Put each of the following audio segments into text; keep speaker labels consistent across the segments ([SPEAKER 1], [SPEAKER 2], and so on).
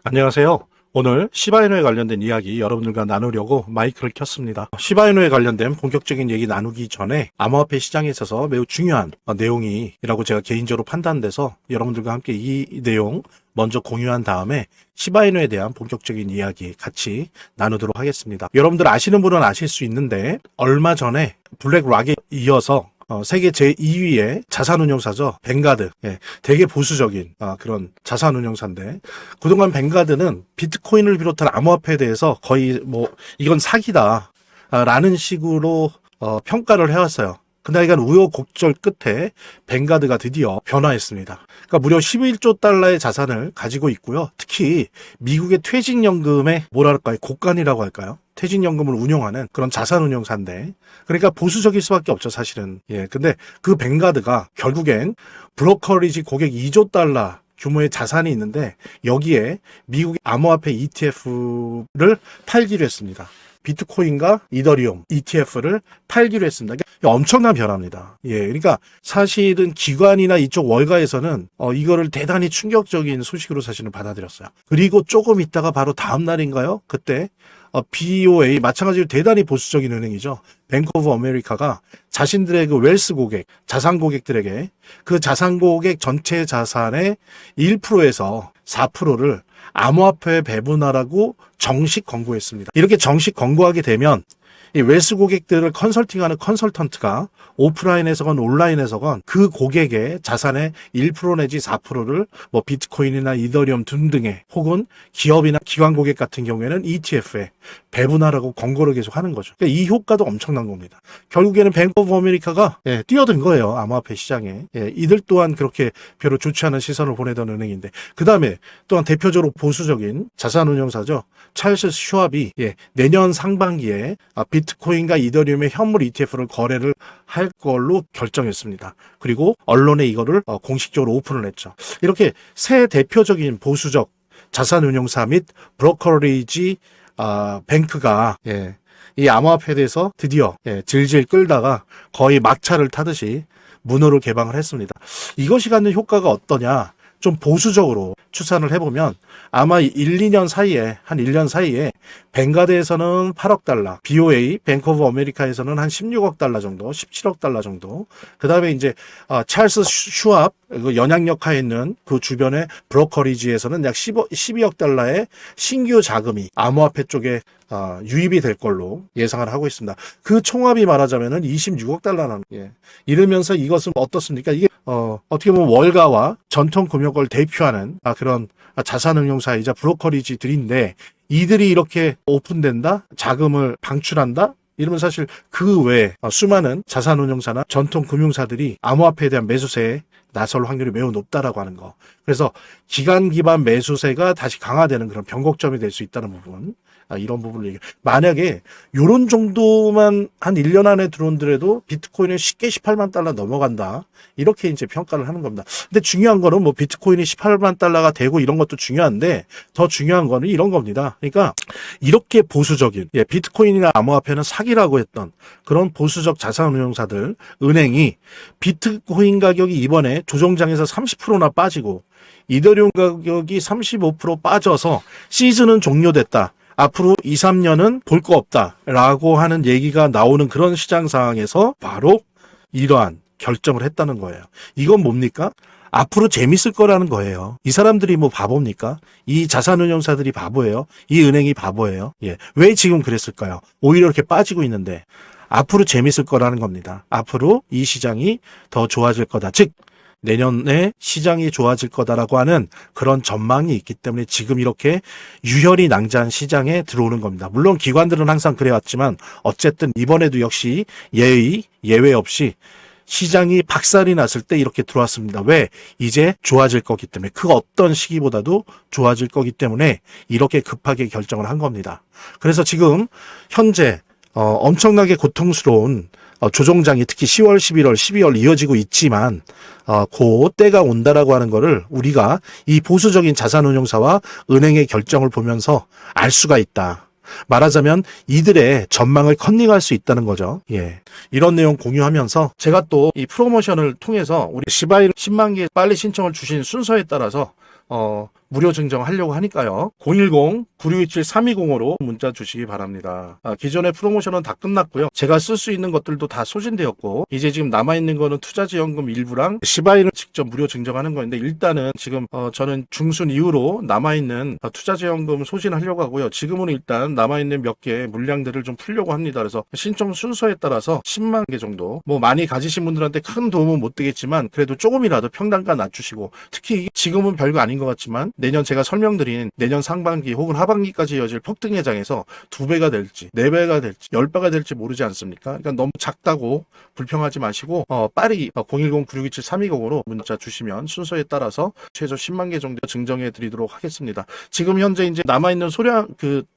[SPEAKER 1] 안녕하세요. 오늘 시바이누에 관련된 이야기 여러분들과 나누려고 마이크를 켰습니다. 시바이누에 관련된 본격적인 얘기 나누기 전에 암호화폐 시장에 있어서 매우 중요한 내용이라고 제가 개인적으로 판단돼서 여러분들과 함께 이 내용 먼저 공유한 다음에 시바이누에 대한 본격적인 이야기 같이 나누도록 하겠습니다. 여러분들 아시는 분은 아실 수 있는데 얼마 전에 블랙락에 이어서 세계 제2위의 자산운용사죠. 밴가드. 되게 보수적인 그런 자산운용사인데 그동안 밴가드는 비트코인을 비롯한 암호화폐에 대해서 거의 이건 사기다 라는 식으로 평가를 해왔어요. 근데 이건 우여곡절 끝에 밴가드가 드디어 변화했습니다. 그러니까 무려 11조 달러의 자산을 가지고 있고요. 특히 미국의 퇴직연금의 고관이라고 할까요? 퇴직연금을 운용하는 그런 자산운용사인데 그러니까 보수적일 수밖에 없죠, 사실은. 근데 그 밴가드가 결국엔 브로커리지 고객 2조 달러 규모의 자산이 있는데 여기에 미국의 암호화폐 ETF를 팔기로 했습니다. 비트코인과 이더리움 ETF를 팔기로 했습니다. 그러니까 엄청난 변화입니다. 그러니까 사실은 기관이나 이쪽 월가에서는 이거를 대단히 충격적인 소식으로 사실은 받아들였어요. 그리고 조금 있다가 바로 다음 날인가요? 그때 BOA 마찬가지로 대단히 보수적인 은행이죠. 뱅크 오브 아메리카가 자신들의 그 웰스 고객, 자산 고객들에게 그 자산 고객 전체 자산의 1%에서 4%를 암호화폐에 배분하라고 정식 권고했습니다. 이렇게 정식 권고하게 되면 이 웰스 고객들을 컨설팅하는 컨설턴트가 오프라인에서건 온라인에서건 그 고객의 자산의 1% 내지 4%를 비트코인이나 이더리움 등등의 혹은 기업이나 기관 고객 같은 경우에는 ETF에 배분하라고 권고를 계속 하는 거죠. 그러니까 이 효과도 엄청난 겁니다. 결국에는 뱅크 오브 아메리카가 뛰어든 거예요. 암호화폐 시장에. 이들 또한 그렇게 별로 좋지 않은 시선을 보내던 은행인데 그 다음에 또한 대표적으로 보수적인 자산운용사죠. 찰스 슈왑이 내년 상반기에 비트코인과 이더리움의 현물 ETF를 거래를 할 걸로 결정했습니다. 그리고 언론에 이거를 공식적으로 오픈을 했죠. 이렇게 새 대표적인 보수적 자산운용사 및 브로커리지 뱅크가 이 암호화폐에 대해서 드디어 질질 끌다가 거의 막차를 타듯이 문호를 개방을 했습니다. 이것이 갖는 효과가 어떠냐? 좀 보수적으로 추산을 해보면 아마 1년 사이에 뱅가드에서는 8억 달러, BOA, 뱅크 오브 아메리카에서는 한 16억 달러 정도, 17억 달러 정도. 그 다음에 이제 찰스 슈왑, 연양역하에 있는 그 주변의 브로커리지에서는 약 12억 달러의 신규 자금이 암호화폐 쪽에 유입이 될 걸로 예상을 하고 있습니다. 그 총합이 말하자면은 26억 달러라는 이러면서 이것은 어떻습니까? 이게 어떻게 보면 월가와 전통 금융권을 대표하는 그런 자산운용사이자 브로커리지들인데 이들이 이렇게 오픈된다? 자금을 방출한다? 이러면 사실 그 외에 수많은 자산운용사나 전통 금융사들이 암호화폐에 대한 매수세에 나설 확률이 매우 높다라고 하는 거. 그래서 기간 기반 매수세가 다시 강화되는 그런 변곡점이 될 수 있다는 부분. 이런 부분을 얘기해요. 만약에 요런 정도만 한 1년 안에 들어온더라도 비트코인은 쉽게 18만 달러 넘어간다. 이렇게 이제 평가를 하는 겁니다. 근데 중요한 거는 비트코인이 18만 달러가 되고 이런 것도 중요한데 더 중요한 거는 이런 겁니다. 그러니까 이렇게 보수적인 비트코인이나 암호화폐는 사기라고 했던 그런 보수적 자산운용사들, 은행이 비트코인 가격이 이번에 조정장에서 30%나 빠지고 이더리움 가격이 35% 빠져서 시즌은 종료됐다. 앞으로 2, 3년은 볼 거 없다라고 하는 얘기가 나오는 그런 시장 상황에서 바로 이러한 결정을 했다는 거예요. 이건 뭡니까? 앞으로 재밌을 거라는 거예요. 이 사람들이 바보입니까? 이 자산운용사들이 바보예요? 이 은행이 바보예요? 왜 지금 그랬을까요? 오히려 이렇게 빠지고 있는데 앞으로 재밌을 거라는 겁니다. 앞으로 이 시장이 더 좋아질 거다. 즉 내년에 시장이 좋아질 거다라고 하는 그런 전망이 있기 때문에 지금 이렇게 유혈이 낭자한 시장에 들어오는 겁니다. 물론 기관들은 항상 그래왔지만 어쨌든 이번에도 역시 예외 없이 시장이 박살이 났을 때 이렇게 들어왔습니다. 왜? 이제 좋아질 거기 때문에 그 어떤 시기보다도 좋아질 거기 때문에 이렇게 급하게 결정을 한 겁니다. 그래서 지금 현재 엄청나게 고통스러운 조정장이 특히 10월, 11월, 12월 이어지고 있지만 그 때가 온다라고 하는 거를 우리가 이 보수적인 자산운용사와 은행의 결정을 보면서 알 수가 있다. 말하자면 이들의 전망을 컨닝할 수 있다는 거죠. 이런 내용 공유하면서 제가 또 이 프로모션을 통해서 우리 시바이누 10만 개 빨리 신청을 주신 순서에 따라서 무료 증정하려고 하니까요. 010-9627-3205로 문자 주시기 바랍니다. 기존의 프로모션은 다 끝났고요. 제가 쓸 수 있는 것들도 다 소진되었고 이제 지금 남아있는 거는 투자지원금 일부랑 시바인을 직접 무료 증정하는 건데 일단은 지금 저는 중순 이후로 남아있는 투자지원금 소진하려고 하고요. 지금은 일단 남아있는 몇 개 물량들을 좀 풀려고 합니다. 그래서 신청 순서에 따라서 10만 개 정도 뭐 많이 가지신 분들한테 큰 도움은 못 되겠지만 그래도 조금이라도 평단가 낮추시고 특히 지금은 별거 아닌 것 같지만 내년 제가 설명드린 내년 상반기 혹은 하반기까지 이어질 폭등 예장에서 2배가 될지 4배가 될지 10배가 될지 모르지 않습니까? 그러니까 너무 작다고 불평하지 마시고 빨리 010-9627-3205로 문자 주시면 순서에 따라서 최소 10만 개 정도 증정해 드리도록 하겠습니다. 지금 현재 이제 남아있는 소량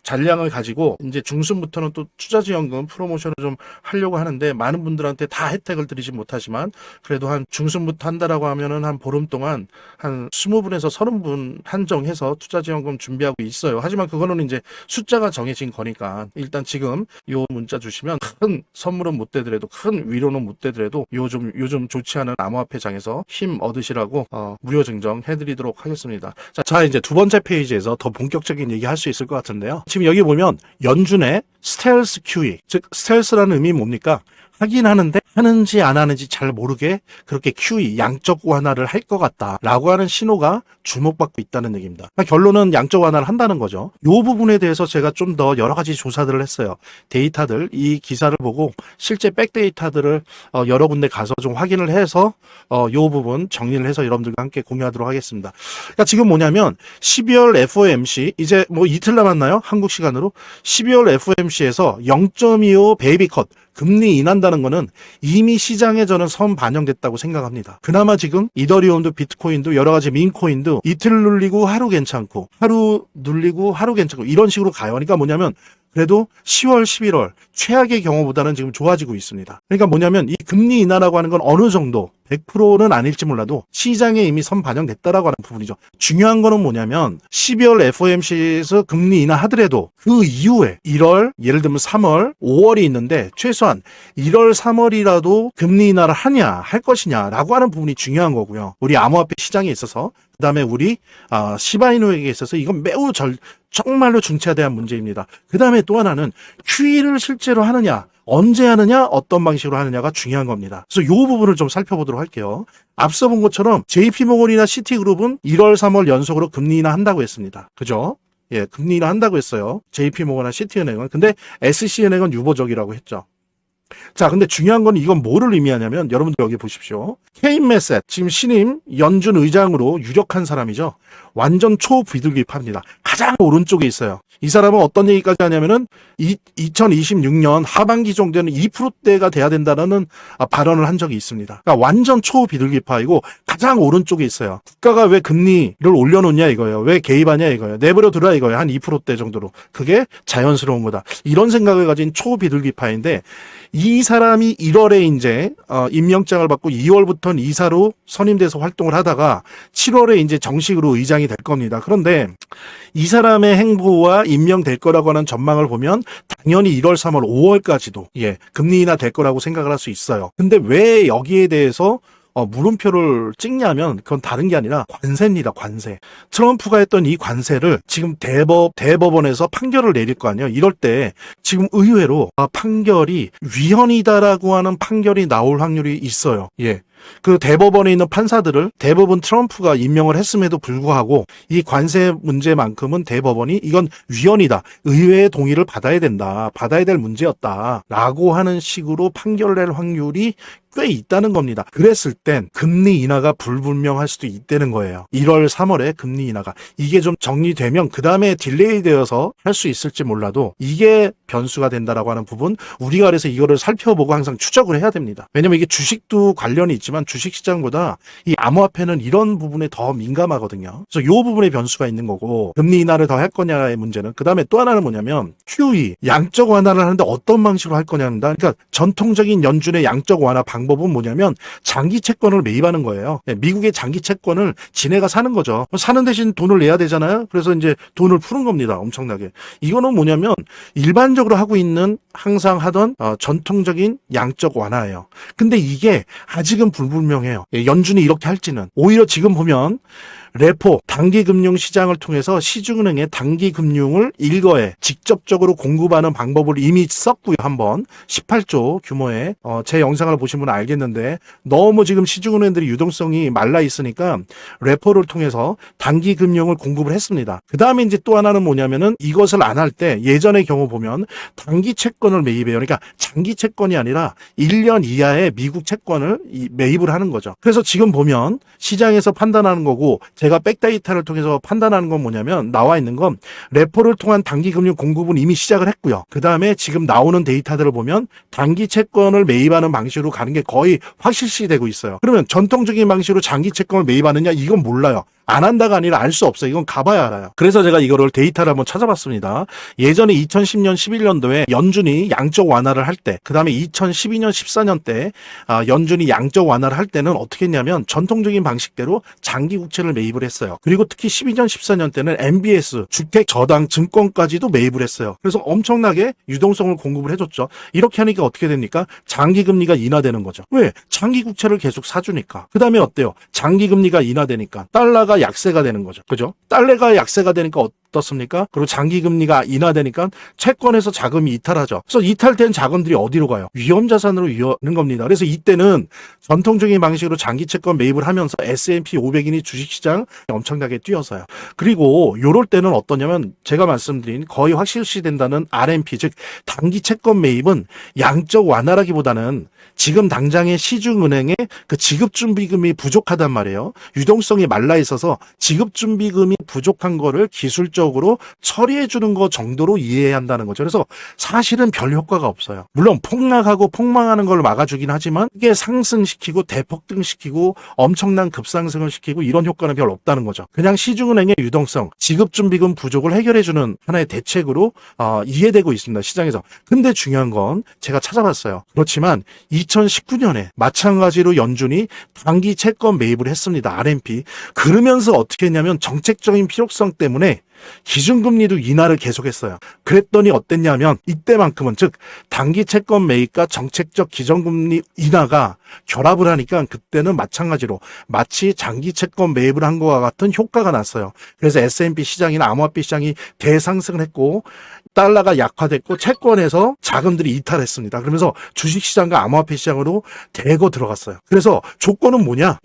[SPEAKER 1] 잔량을 가지고 이제 중순부터는 또 투자지원금 프로모션을 좀 하려고 하는데 많은 분들한테 다 혜택을 드리지 못하지만 그래도 한 중순부터 한다라고 하면은 한 보름 동안 한 20분에서 30분 한정해서 투자지원금 준비하고 있어요. 하지만 그거는 이제 숫자가 정해진 거니까 일단 지금 요 문자 주시면 큰 선물은 못 되더라도 큰 위로는 못 되더라도 요즘 좋지 않은 암호화폐장에서 힘 얻으시라고 무료 증정 해드리도록 하겠습니다. 자 이제 두 번째 페이지에서 더 본격적인 얘기 할 수 있을 것 같은데요. 지금 여기 보면 연준의 스텔스 QE, 즉 스텔스라는 의미 뭡니까? 하긴 하는데 하는지 안 하는지 잘 모르게 그렇게 QE 양적 완화를 할 것 같다라고 하는 신호가 주목받고 있다는 얘기입니다. 그러니까 결론은 양적 완화를 한다는 거죠. 이 부분에 대해서 제가 좀 더 여러 가지 조사들을 했어요. 데이터들 이 기사를 보고 실제 백데이터들을 여러 군데 가서 좀 확인을 해서 이 부분 정리를 해서 여러분들과 함께 공유하도록 하겠습니다. 그러니까 지금 뭐냐면 12월 FOMC 이제 뭐 이틀 남았나요? 한국 시간으로 12월 FOMC에서 0.25 베이비 컷 금리 인한다는 거는 이미 시장에 저는 선 반영됐다고 생각합니다. 그나마 지금 이더리움도 비트코인도 여러 가지 민코인도 이틀 눌리고 하루 괜찮고 하루 눌리고 하루 괜찮고 이런 식으로 가요. 그러니까 뭐냐면 그래도 10월, 11월 최악의 경우보다는 지금 좋아지고 있습니다. 그러니까 뭐냐면 이 금리 인하라고 하는 건 어느 정도 100%는 아닐지 몰라도 시장에 이미 선 반영됐다라고 하는 부분이죠. 중요한 거는 뭐냐면 12월 FOMC에서 금리 인하하더라도 그 이후에 1월, 예를 들면 3월, 5월이 있는데 최소한 1월, 3월이라도 금리 인하를 하냐, 할 것이냐라고 하는 부분이 중요한 거고요. 우리 암호화폐 시장에 있어서 그다음에 우리 시바이누에게 있어서 이건 매우 정말로 중차대한 문제입니다. 그다음에 또 하나는 QE를 실제로 하느냐, 언제 하느냐, 어떤 방식으로 하느냐가 중요한 겁니다. 그래서 이 부분을 좀 살펴보도록 할게요. 앞서 본 것처럼 JP모건이나 시티그룹은 1월, 3월 연속으로 금리 인하 한다고 했습니다. 그죠? 예, 금리 인하 한다고 했어요. JP모건이나 시티은행은. 근데 SC은행은 유보적이라고 했죠. 자, 근데 중요한 건 이건 뭐를 의미하냐면 여러분들 여기 보십시오. 케인 메셋, 지금 신임 연준 의장으로 유력한 사람이죠. 완전 초비둘기파입니다. 가장 오른쪽에 있어요. 이 사람은 어떤 얘기까지 하냐면은 2026년 하반기 정도에는 2%대가 돼야 된다는 발언을 한 적이 있습니다. 그러니까 완전 초비둘기파이고 가장 오른쪽에 있어요. 국가가 왜 금리를 올려놓냐 이거예요. 왜 개입하냐 이거예요. 내버려 두라 이거예요. 한 2%대 정도로. 그게 자연스러운 거다. 이런 생각을 가진 초비둘기파인데 이 사람이 1월에 이제 임명장을 받고 2월부터는 이사로 선임돼서 활동을 하다가 7월에 이제 정식으로 의장이 될 겁니다. 그런데 이 사람의 행보와 임명될 거라고 하는 전망을 보면 당연히 1월, 3월, 5월까지도 금리 인하 될 거라고 생각을 할 수 있어요. 근데 왜 여기에 대해서 물음표를 찍냐면 그건 다른 게 아니라 관세입니다. 관세. 트럼프가 했던 이 관세를 지금 대법원에서 판결을 내릴 거 아니에요. 이럴 때 지금 의외로 판결이 위헌이다라고 하는 판결이 나올 확률이 있어요. 예. 그 대법원에 있는 판사들을 대부분 트럼프가 임명을 했음에도 불구하고 이 관세 문제만큼은 대법원이 이건 위헌이다. 의회의 동의를 받아야 된다. 받아야 될 문제였다라고 하는 식으로 판결을 낼 확률이 꽤 있다는 겁니다. 그랬을 땐 금리 인하가 불분명할 수도 있다는 거예요. 1월, 3월에 금리 인하가. 이게 좀 정리되면 그 다음에 딜레이 되어서 할 수 있을지 몰라도 이게 변수가 된다라고 하는 부분 우리가 그래서 이거를 살펴보고 항상 추적을 해야 됩니다. 왜냐면 이게 주식도 관련이 있지만 주식시장보다 이 암호화폐는 이런 부분에 더 민감하거든요. 그래서 이 부분에 변수가 있는 거고 금리 인하를 더 할 거냐의 문제는 그 다음에 또 하나는 뭐냐면 QE, 양적 완화를 하는데 어떤 방식으로 할 거냐입니다. 그러니까 전통적인 연준의 양적 완화 방법은 뭐냐면 장기 채권을 매입하는 거예요. 미국의 장기 채권을 지네가 사는 거죠. 사는 대신 돈을 내야 되잖아요. 그래서 이제 돈을 푸는 겁니다. 엄청나게. 이거는 뭐냐면 일반적으로 하고 있는 항상 하던 전통적인 양적 완화예요. 근데 이게 아직은 불분명해요. 연준이 이렇게 할지는. 오히려 지금 보면 레포 단기금융시장을 통해서 시중은행의 단기금융을 일거에 직접적으로 공급하는 방법을 이미 썼고요. 한번 18조 규모의 제 영상을 보신 분은 알겠는데 너무 지금 시중은행들이 유동성이 말라 있으니까 레포를 통해서 단기금융을 공급을 했습니다. 그 다음에 이제 또 하나는 뭐냐면은 이것을 안 할 때 예전의 경우 보면 단기 채권을 매입해요. 그러니까 장기 채권이 아니라 1년 이하의 미국 채권을 매입을 하는 거죠. 그래서 지금 보면 시장에서 판단하는 거고 제가 백데이터를 통해서 판단하는 건 뭐냐면 나와 있는 건 레포를 통한 단기 금융 공급은 이미 시작을 했고요. 그 다음에 지금 나오는 데이터들을 보면 단기 채권을 매입하는 방식으로 가는 게 거의 확실시되고 있어요. 그러면 전통적인 방식으로 장기 채권을 매입하느냐 이건 몰라요. 안 한다가 아니라 알 수 없어요. 이건 가봐야 알아요. 그래서 제가 이거를 데이터를 한번 찾아봤습니다. 예전에 2010년, 11년도에 연준이 양적 완화를 할 때, 그 다음에 2012년, 14년 때 연준이 양적 완화를 할 때는 어떻게 했냐면 전통적인 방식대로 장기 국채를 매입을 했어요. 그리고 특히 12년, 14년 때는 MBS, 주택 저당 증권까지도 매입을 했어요. 그래서 엄청나게 유동성을 공급을 해줬죠. 이렇게 하니까 어떻게 됩니까? 장기 금리가 인하되는 거죠. 왜? 장기 국채를 계속 사주니까. 그 다음에 어때요? 장기 금리가 인하되니까 달러가 약세가 되는 거죠. 그죠? 달러가 약세가 되니까 어떻습니까? 그리고 장기 금리가 인하되니까 채권에서 자금이 이탈하죠. 그래서 이탈된 자금들이 어디로 가요? 위험 자산으로 이어는 겁니다. 그래서 이때는 전통적인 방식으로 장기 채권 매입을 하면서 S&P 500이니 주식시장 엄청나게 뛰어서요. 그리고 요럴 때는 어떠냐면 제가 말씀드린 거의 확실시 된다는 RMP 즉 단기 채권 매입은 양적 완화라기보다는 지금 당장의 시중은행의 그 지급준비금이 부족하단 말이에요. 유동성이 말라 있어서 지급준비금이 부족한 거를 기술적으로 처리해 주는 것 정도로 이해해야 한다는 거죠. 그래서 사실은 별 효과가 없어요. 물론 폭락하고 폭망하는 걸 막아주긴 하지만 이게 상승시키고 대폭등시키고 엄청난 급상승을 시키고 이런 효과는 별 없다는 거죠. 그냥 시중은행의 유동성, 지급준비금 부족을 해결해 주는 하나의 대책으로 이해되고 있습니다. 시장에서. 근데 중요한 건 제가 찾아봤어요. 그렇지만 2019년에 마찬가지로 연준이 단기 채권 매입을 했습니다. RMP. 그러면서 어떻게 했냐면 정책적인 필요성 때문에 기준금리도 인하를 계속했어요. 그랬더니 어땠냐면 이때만큼은 즉 단기 채권 매입과 정책적 기준금리 인하가 결합을 하니까 그때는 마찬가지로 마치 장기 채권 매입을 한 것과 같은 효과가 났어요. 그래서 S&P 시장이나 암호화폐 시장이 대상승을 했고 달러가 약화됐고 채권에서 자금들이 이탈했습니다. 그러면서 주식시장과 암호화폐 시장으로 대거 들어갔어요. 그래서 조건은 뭐냐?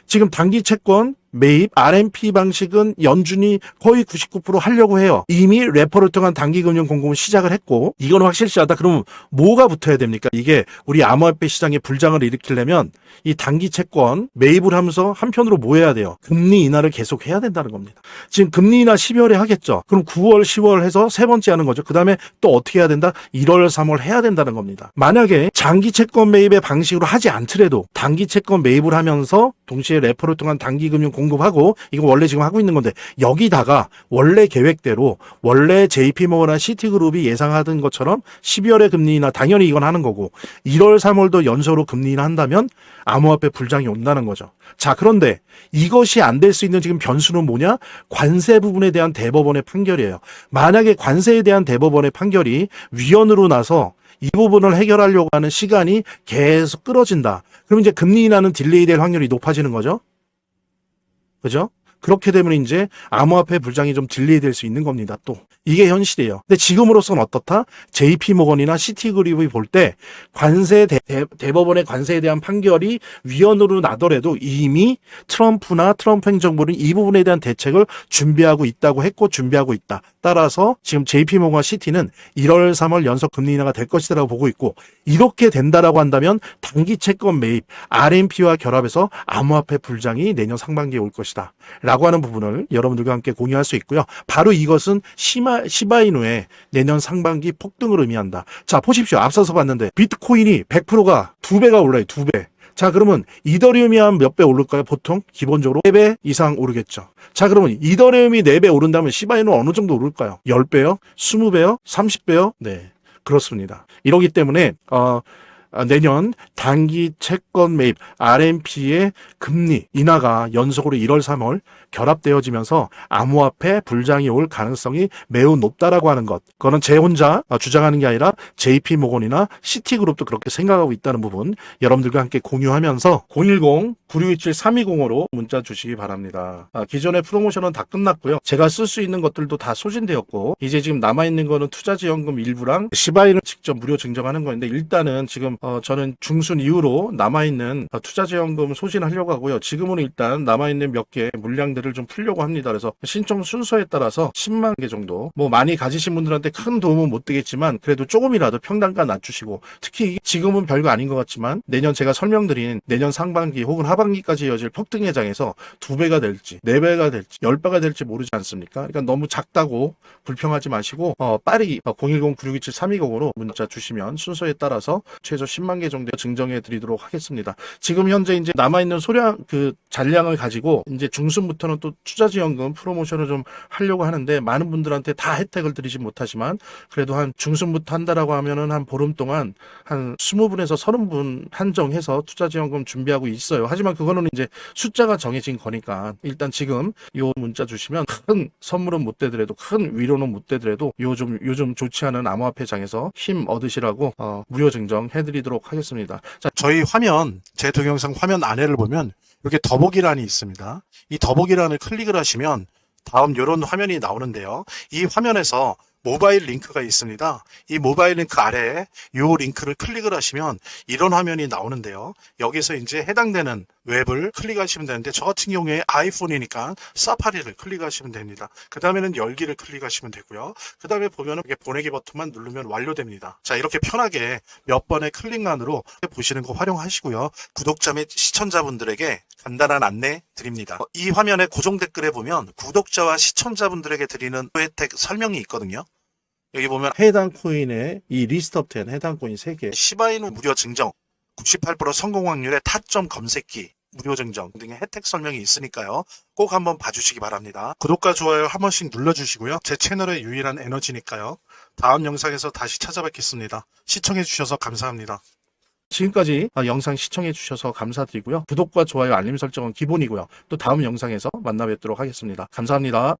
[SPEAKER 1] 지금 단기 채권 매입 RMP 방식은 연준이 거의 99% 하려고 해요. 이미 레포를 통한 단기금융 공급을 시작을 했고 이건 확실시하다. 그러면 뭐가 붙어야 됩니까? 이게 우리 암호화폐 시장의 불장을 일으키려면 이 단기 채권 매입을 하면서 한편으로 뭐 해야 돼요? 금리 인하를 계속 해야 된다는 겁니다. 지금 금리 인하 12월에 하겠죠. 그럼 9월, 10월 해서 세 번째 하는 거죠. 그 다음에 또 어떻게 해야 된다? 1월, 3월 해야 된다는 겁니다. 만약에 장기 채권 매입의 방식으로 하지 않더라도 단기 채권 매입을 하면서 동시에 레포를 통한 단기금융 공급하고 이거 원래 지금 하고 있는 건데 여기다가 원래 계획대로 원래 JP모건이나 시티그룹이 예상하던 것처럼 12월에 금리 인하 당연히 이건 하는 거고 1월, 3월도 연소로 금리 인하 한다면 암호화폐 불장이 온다는 거죠. 자, 그런데 이것이 안 될 수 있는 지금 변수는 뭐냐? 관세 부분에 대한 대법원의 판결이에요. 만약에 관세에 대한 대법원의 판결이 위헌으로 나서 이 부분을 해결하려고 하는 시간이 계속 끌어진다. 그럼 이제 금리 인하는 딜레이 될 확률이 높아지는 거죠. 그죠? 그렇게 되면 이제 암호화폐 불장이 좀 딜레이 될 수 있는 겁니다. 또 이게 현실이에요. 근데 지금으로서는 어떻다? JP모건이나 시티그룹이 볼 때 관세 대법원의 관세에 대한 판결이 위헌으로 나더라도 이미 트럼프나 트럼프 행정부는 이 부분에 대한 대책을 준비하고 있다고 했고 준비하고 있다. 따라서 지금 JP모건과 시티는 1월, 3월 연속 금리 인하가 될 것이라고 보고 있고 이렇게 된다라고 한다면 단기 채권 매입 RMP와 결합해서 암호화폐 불장이 내년 상반기에 올 것이다. 라고 하는 부분을 여러분들과 함께 공유할 수 있고요. 바로 이것은 시바이누의 내년 상반기 폭등을 의미한다. 자, 보십시오. 앞서서 봤는데 비트코인이 100%가 2배가 올라요. 2배. 자, 그러면 이더리움이 한 몇 배 오를까요? 보통 기본적으로 4배 이상 오르겠죠. 자, 그러면 이더리움이 4배 오른다면 시바이누는 어느 정도 오를까요? 10배요? 20배요? 30배요? 네, 그렇습니다. 이러기 때문에 내년 단기 채권 매입 RMP의 금리 인하가 연속으로 1월, 3월 결합되어지면서 암호화폐 불장이 올 가능성이 매우 높다라고 하는 것. 그거는 제 혼자 주장하는 게 아니라 JP모건이나 시티그룹도 그렇게 생각하고 있다는 부분 여러분들과 함께 공유하면서 010-9627-3205로 문자 주시기 바랍니다. 기존의 프로모션은 다 끝났고요. 제가 쓸 수 있는 것들도 다 소진되었고 이제 지금 남아있는 거는 투자지원금 일부랑 시바인을 직접 무료 증정하는 건데 일단은 지금 저는 중순 이후로 남아있는 투자지원금 소진하려고 하고요. 지금은 일단 남아있는 몇 개 물량들을 좀 풀려고 합니다. 그래서 신청 순서에 따라서 10만 개 정도 뭐 많이 가지신 분들한테 큰 도움은 못 되겠지만 그래도 조금이라도 평단가 낮추시고 특히 지금은 별거 아닌 것 같지만 내년 제가 설명드린 내년 상반기 혹은 하반기까지 이어질 폭등 예장에서 2배가 될지 4배가 될지 10배가 될지 모르지 않습니까? 그러니까 너무 작다고 불평하지 마시고 빨리 010-9627-3205로 문자 주시면 순서에 따라서 최소 10만 개 정도 증정해 드리도록 하겠습니다. 지금 현재 이제 남아있는 소량 잔량을 가지고 이제 중순부터는 또 투자지원금 프로모션을 좀 하려고 하는데 많은 분들한테 다 혜택을 드리지 못하지만 그래도 한 중순부터 한다라고 하면은 한 보름 동안 한 20분에서 30분 한정해서 투자지원금 준비하고 있어요. 하지만 그거는 이제 숫자가 정해진 거니까 일단 지금 요 문자 주시면 큰 선물은 못 되더라도 큰 위로는 못 되더라도 요즘 좋지 않은 암호화폐장에서 힘 얻으시라고 무료 증정 해드리도록 하겠습니다. 자, 저희 화면 제 동영상 화면 안에를 보면 이렇게 더보기란이 있습니다. 이 더보기란을 클릭을 하시면 다음 이런 화면이 나오는데요. 이 화면에서 모바일 링크가 있습니다. 이 모바일 링크 아래에 이 링크를 클릭을 하시면 이런 화면이 나오는데요. 여기서 이제 해당되는 웹을 클릭하시면 되는데 저 같은 경우에 아이폰이니까 사파리를 클릭하시면 됩니다. 그 다음에는 열기를 클릭하시면 되고요. 그 다음에 보면은 이렇게 보내기 버튼만 누르면 완료됩니다. 자, 이렇게 편하게 몇 번의 클릭만으로 보시는 거 활용하시고요. 구독자 및 시청자분들에게 간단한 안내 드립니다. 이 화면의 고정 댓글에 보면 구독자와 시청자분들에게 드리는 혜택 설명이 있거든요. 여기 보면 해당 코인의 이 리스트업 된 해당 코인 3개, 시바이누 무료 증정, 98% 성공 확률의 타점 검색기, 무료 증정 등의 혜택 설명이 있으니까요. 꼭 한번 봐주시기 바랍니다. 구독과 좋아요 한 번씩 눌러주시고요. 제 채널의 유일한 에너지니까요. 다음 영상에서 다시 찾아뵙겠습니다. 시청해주셔서 감사합니다. 지금까지 영상 시청해주셔서 감사드리고요. 구독과 좋아요 알림 설정은 기본이고요. 또 다음 영상에서 만나 뵙도록 하겠습니다. 감사합니다.